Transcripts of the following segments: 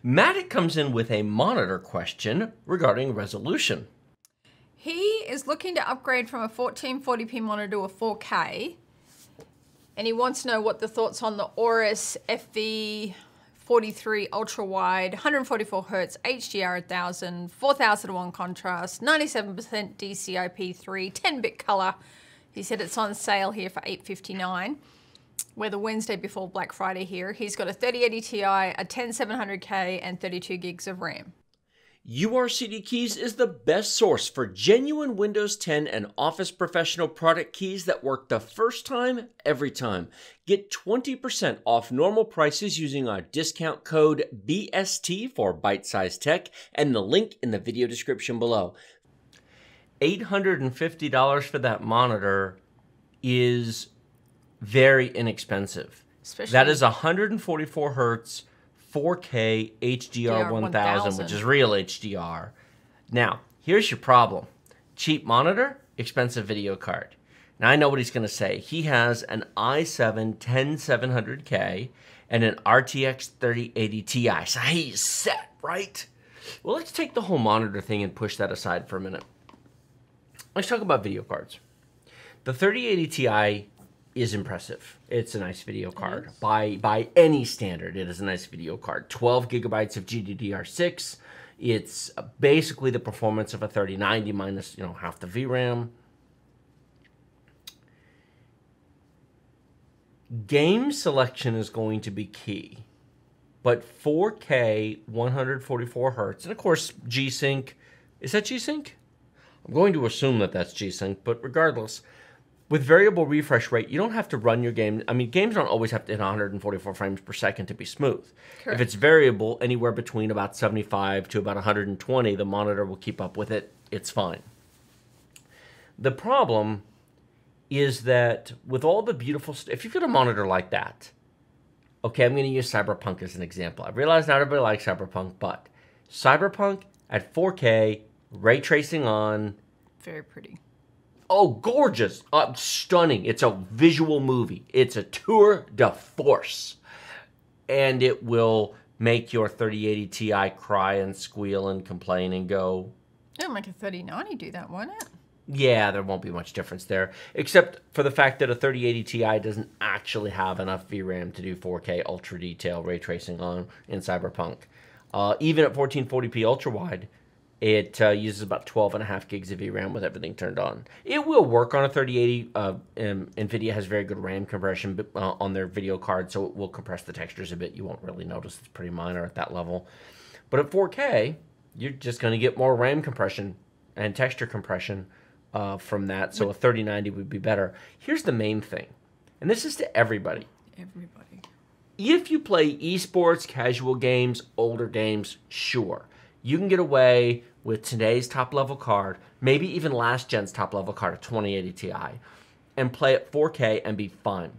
Matt comes in with a monitor question regarding resolution. He is looking to upgrade from a 1440p monitor to a 4K, and he wants to know what the thoughts on the Aorus FV43 ultra wide, 144 Hz, HDR 1000, 4001 contrast, 97% DCI-P3, 10-bit color. He said it's on sale here for $859. We're the Wednesday before Black Friday here. He's got a 3080 Ti, a 10700K, and 32 gigs of RAM. URCD Keys is the best source for genuine Windows 10 and Office Professional product keys that work the first time, every time. Get 20% off normal prices using our discount code BST for Byte Size Tech and the link in the video description below. $850 for that monitor is very inexpensive. Especially that is 144 Hertz, 4K HDR 1000, which is real HDR. Now, here's your problem. Cheap monitor, expensive video card. Now, I know what he's going to say. He has an i7 10700K and an RTX 3080 Ti. So he's set, right? Well, let's take the whole monitor thing and push that aside for a minute. Let's talk about video cards. The 3080 Ti is impressive. It's a nice video card. By any standard, it is a nice video card. 12 gigabytes of GDDR6. It's basically the performance of a 3090 minus, half the VRAM. Game selection is going to be key. But 4K 144 Hertz, and of course G-Sync. Is that G-Sync? I'm going to assume that that's G-Sync, but regardless, with variable refresh rate, you don't have to run your game. I mean, games don't always have to hit 144 frames per second to be smooth. Correct. If it's variable, anywhere between about 75 to about 120, the monitor will keep up with it. It's fine. The problem is that with all the beautiful stuff, if you've got a monitor like that, okay, I'm going to use Cyberpunk as an example. I realize not everybody likes Cyberpunk, but Cyberpunk at 4K, ray tracing on. Very pretty. Oh, gorgeous. Stunning. It's a visual movie. It's a tour de force. And it will make your 3080 Ti cry and squeal and complain and go. It'll make a 3090 do that, won't it? Yeah, there won't be much difference there. Except for the fact that a 3080 Ti doesn't actually have enough VRAM to do 4K ultra detail ray tracing on in Cyberpunk. Even at 1440p ultra wide, it uses about 12.5 gigs of VRAM with everything turned on. It will work on a 3080. NVIDIA has very good RAM compression on their video card, so it will compress the textures a bit. You won't really notice. It's pretty minor at that level. But at 4K, you're just going to get more RAM compression and texture compression from that, so a 3090 would be better. Here's the main thing, and this is to everybody. Everybody. If you play esports, casual games, older games, sure. You can get away with today's top-level card, maybe even last gen's top-level card, a 2080 Ti, and play at 4K and be fine.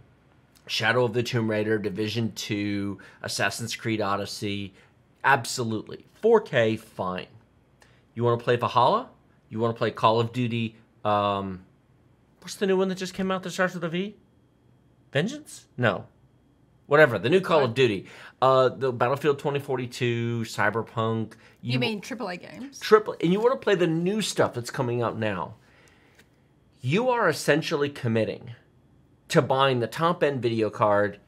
Shadow of the Tomb Raider, Division 2, Assassin's Creed Odyssey, absolutely. 4K, fine. You want to play Valhalla? You want to play Call of Duty, what's the new one that just came out that starts with a V? Vengeance? No. Whatever, the new Call of Duty. The Battlefield 2042, Cyberpunk. You mean AAA games? And you want to play the new stuff that's coming out now. You are essentially committing to buying the top-end video card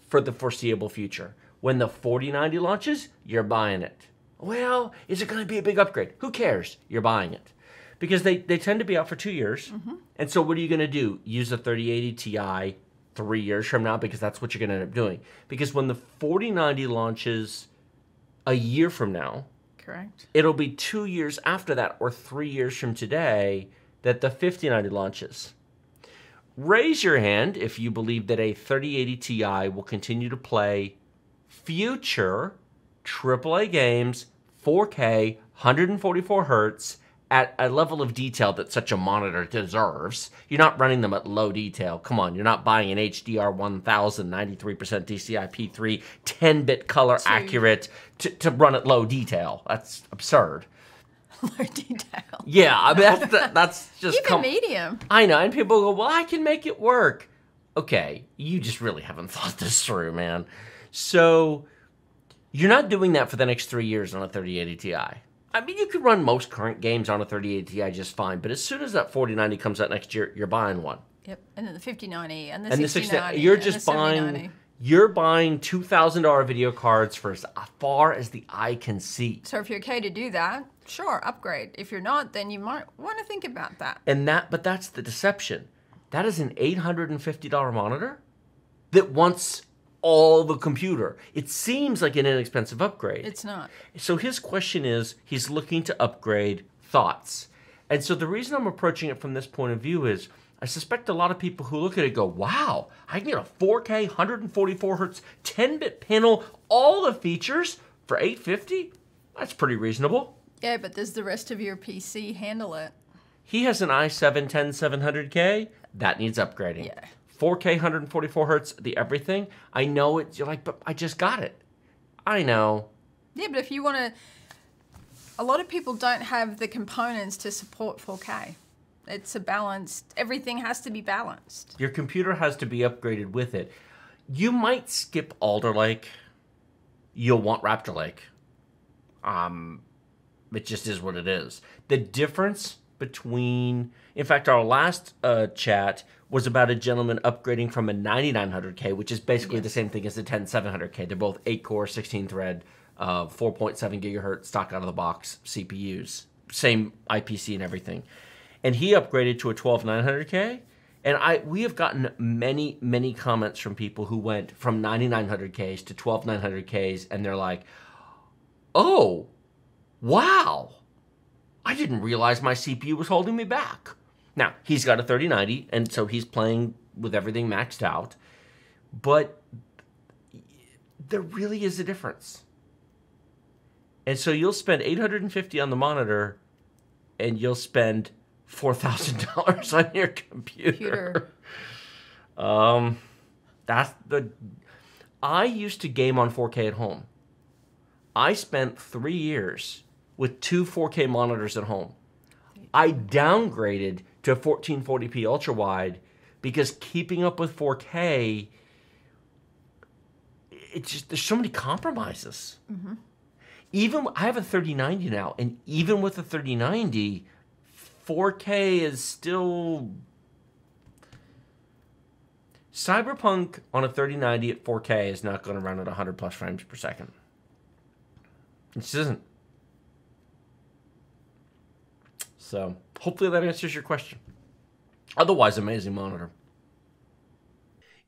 for the foreseeable future. When the 4090 launches, you're buying it. Well, is it going to be a big upgrade? Who cares? You're buying it. Because they tend to be out for 2 years. Mm-hmm. And so what are you going to do? Use a 3080 Ti 3 years from now, because that's what you're going to end up doing. Because when the 4090 launches a year from now, correct, it'll be 2 years after that, or 3 years from today, that the 5090 launches. Raise your hand if you believe that a 3080 Ti will continue to play future AAA games, 4K, 144 Hertz, at a level of detail that such a monitor deserves. You're not running them at low detail. Come on, you're not buying an HDR 1000, 93% DCI-P3, 10-bit color accurate to run at low detail. That's absurd. Low detail. Yeah, I mean, that's just... Keep it medium. I know, and people go, well, I can make it work. Okay, you just really haven't thought this through, man. So You're not doing that for the next 3 years on a 3080 Ti. I mean, you could run most current games on a 3080 Ti just fine, but as soon as that 4090 comes out next year, you're buying one. Yep, and then the 5090 and the 6090. You're just buying. You're buying $2,000 video cards for as far as the eye can see. So if you're okay to do that, sure, upgrade. If you're not, then you might want to think about that. But that's the deception. That is an $850 monitor that wants all the computer. It seems like an inexpensive upgrade. It's not. So his question is, he's looking to upgrade. Thoughts. And so the reason I'm approaching it from this point of view is, I suspect a lot of people who look at it go, wow, I can get a 4K, 144 hertz, 10-bit panel, all the features for $850? That's pretty reasonable. Yeah, but does the rest of your PC handle it? He has an i7 10700K. That needs upgrading. Yeah. 4K, 144 hertz, the everything. I know it. You're like, but I just got it. I know. Yeah, but if you want to... A lot of people don't have the components to support 4K. It's a balanced... Everything has to be balanced. Your computer has to be upgraded with it. You might skip Alder Lake. You'll want Raptor Lake. It just is what it is. The difference between... In fact, our last chat was about a gentleman upgrading from a 9900K, which is basically the same thing as the 10700K. They're both 8-core, 16-thread, 4.7 gigahertz stock out of the box CPUs. Same IPC and everything. And he upgraded to a 12900K. And we have gotten many, many comments from people who went from 9900Ks to 12900Ks, and they're like, oh, wow. I didn't realize my CPU was holding me back. Now, he's got a 3090, and so he's playing with everything maxed out. But there really is a difference. And so you'll spend $850 on the monitor, and you'll spend $4,000 on your computer. I used to game on 4K at home. I spent 3 years with 2 4K monitors at home. I downgraded to 1440p ultra wide because keeping up with 4K, it's just, there's so many compromises. Mm-hmm. I have a 3090 now, and even with the 3090, 4K is still... Cyberpunk on a 3090 at 4K is not going to run at 100 plus frames per second. It just isn't. So, hopefully that answers your question. Otherwise, amazing monitor.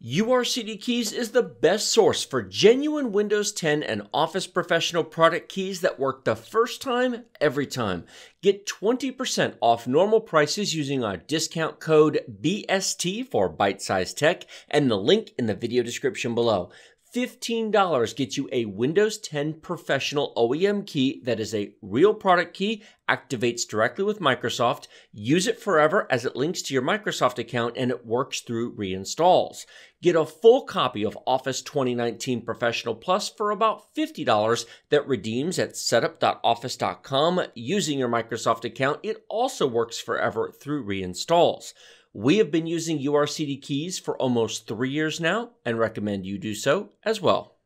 URCD Keys is the best source for genuine Windows 10 and Office Professional product keys that work the first time, every time. Get 20% off normal prices using our discount code BST for Byte Size Tech and the link in the video description below. $15 gets you a Windows 10 Professional OEM key that is a real product key, activates directly with Microsoft, use it forever as it links to your Microsoft account, and it works through reinstalls. Get a full copy of Office 2019 Professional Plus for about $50 that redeems at setup.office.com using your Microsoft account. It also works forever through reinstalls. We have been using URCD keys for almost 3 years now and recommend you do so as well.